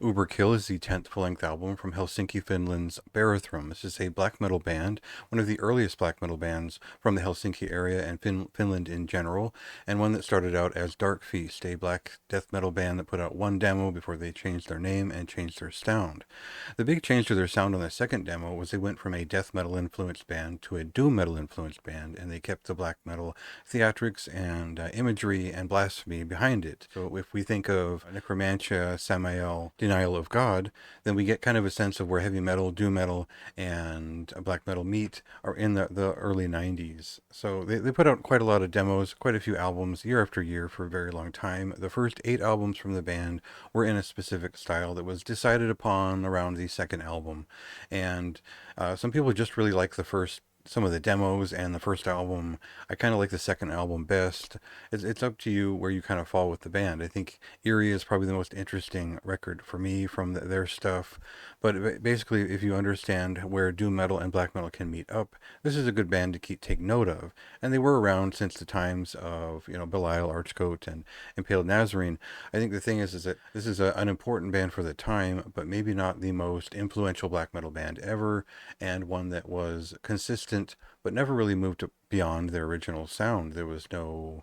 Überkill is the 10th full-length album from Helsinki, Finland's Barathrum. This is a black metal band, one of the earliest black metal bands from the Helsinki area and Finland in general, and one that started out as Dark Feast, a black death metal band that put out one demo before they changed their name and changed their sound. The big change to their sound on the second demo was they went from a death metal influenced band to a doom metal influenced band, and they kept the black metal theatrics and imagery and blasphemy behind it. So if we think of Necromantia, Samael, Denial of God, then we get kind of a sense of where heavy metal, doom metal, and black metal meet are in the early 90s. So they put out quite a lot of demos, quite a few albums year after year for a very long time. The first 8 albums from the band were in a specific style that was decided upon around the second album. And some people just really like some of the demos and the first album. I kind of like the second album best. It's up to you where you kind of fall with the band. I think Eerie is probably the most interesting record for me from their stuff. But basically, if you understand where doom metal and black metal can meet up, this is a good band to take note of. And they were around since the times of Belial, Archcoat, and Impaled Nazarene. I think the thing is that this is an important band for the time, but maybe not the most influential black metal band ever, and one that was consistent but never really moved beyond their original sound. There was no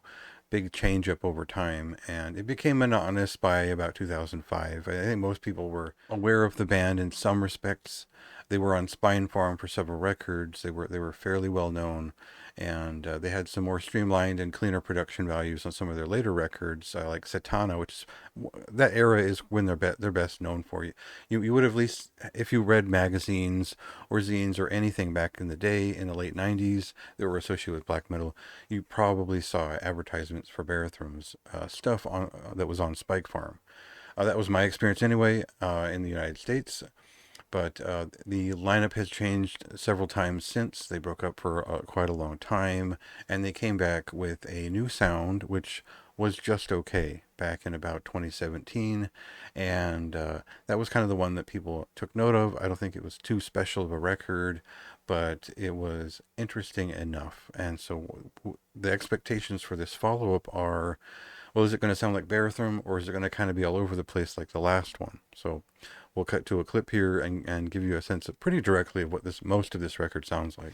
big change up over time, and it became monotonous by about 2005. I think most people were aware of the band in some respects. They were on Spinefarm for several records. They were fairly well known, and they had some more streamlined and cleaner production values on some of their later records, like Satana, which is that era is when they're best known for. You would have at least, if you read magazines or zines or anything back in the day in the late 90s that were associated with black metal, you probably saw advertisements for Barathrum's stuff on that was on Spike Farm. That was my experience anyway in the United States. But the lineup has changed several times since. They broke up for quite a long time, and they came back with a new sound, which was just okay back in about 2017. And that was kind of the one that people took note of. I don't think it was too special of a record, but it was interesting enough. And so the expectations for this follow-up are, well, is it going to sound like Barathrum, or is it going to kind of be all over the place like the last one? So we'll cut to a clip here and give you a sense of pretty directly of what most of this record sounds like.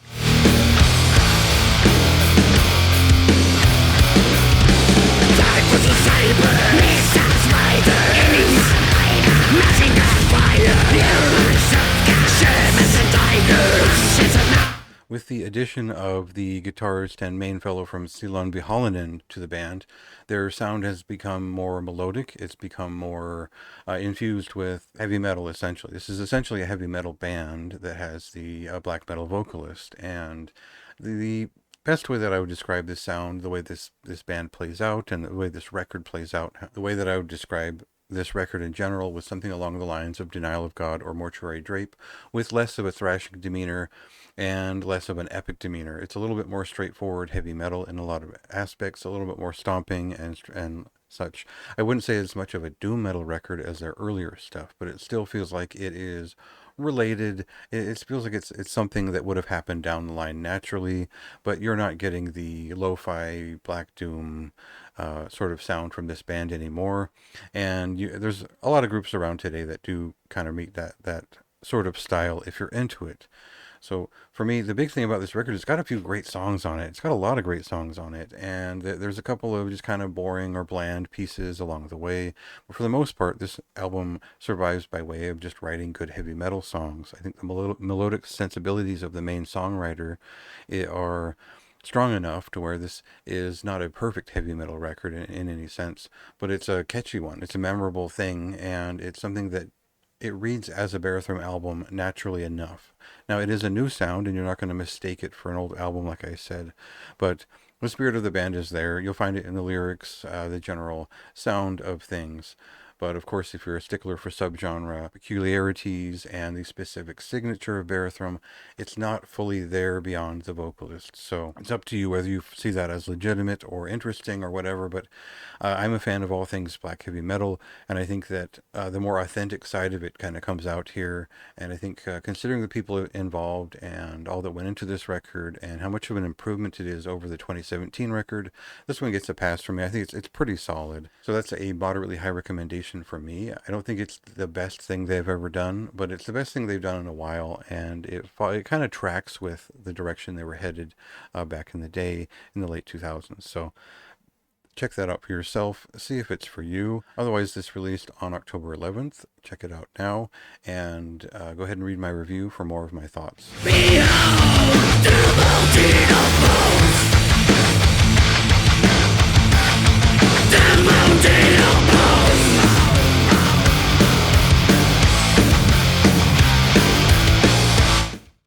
With the addition of the guitarist and main fellow from Silon Bihalanen to the band, their sound has become more melodic. It's become more infused with heavy metal, essentially. This is essentially a heavy metal band that has the black metal vocalist. And the best way that I would describe this sound, the way this band plays out, and the way this record plays out, the way that I would describe this record in general was something along the lines of Denial of God or Mortuary Drape, with less of a thrashing demeanor and less of an epic demeanor. It's a little bit more straightforward heavy metal in a lot of aspects, a little bit more stomping and such. I wouldn't say it's much of a doom metal record as their earlier stuff, but it still feels like it is related. It feels like it's something that would have happened down the line naturally, but you're not getting the lo-fi black doom sort of sound from this band anymore. And there's a lot of groups around today that do kind of meet that sort of style if you're into it. So for me, the big thing about this record, it's got a few great songs on it. It's got a lot of great songs on it, and there's a couple of just kind of boring or bland pieces along the way. But for the most part, this album survives by way of just writing good heavy metal songs. I think the melodic sensibilities of the main songwriter are strong enough to where this is not a perfect heavy metal record in any sense, but it's a catchy one. It's a memorable thing, and it's something that it reads as a Barathrum album naturally enough. Now, it is a new sound, and you're not going to mistake it for an old album, like I said, but the spirit of the band is there. You'll find it in the lyrics, the general sound of things. But of course, if you're a stickler for subgenre peculiarities and the specific signature of Barathrum, it's not fully there beyond the vocalist. So it's up to you whether you see that as legitimate or interesting or whatever. But I'm a fan of all things black heavy metal, and I think that the more authentic side of it kind of comes out here. And I think considering the people involved and all that went into this record and how much of an improvement it is over the 2017 record, this one gets a pass from me. I think it's pretty solid. So that's a moderately high recommendation recommendation for me. I don't think it's the best thing they've ever done, but it's the best thing they've done in a while, and it kind of tracks with the direction they were headed back in the day in the late 2000s. So check that out for yourself. See if it's for you. Otherwise, this released on October 11th. Check it out now, and go ahead and read my review for more of my thoughts. Behold,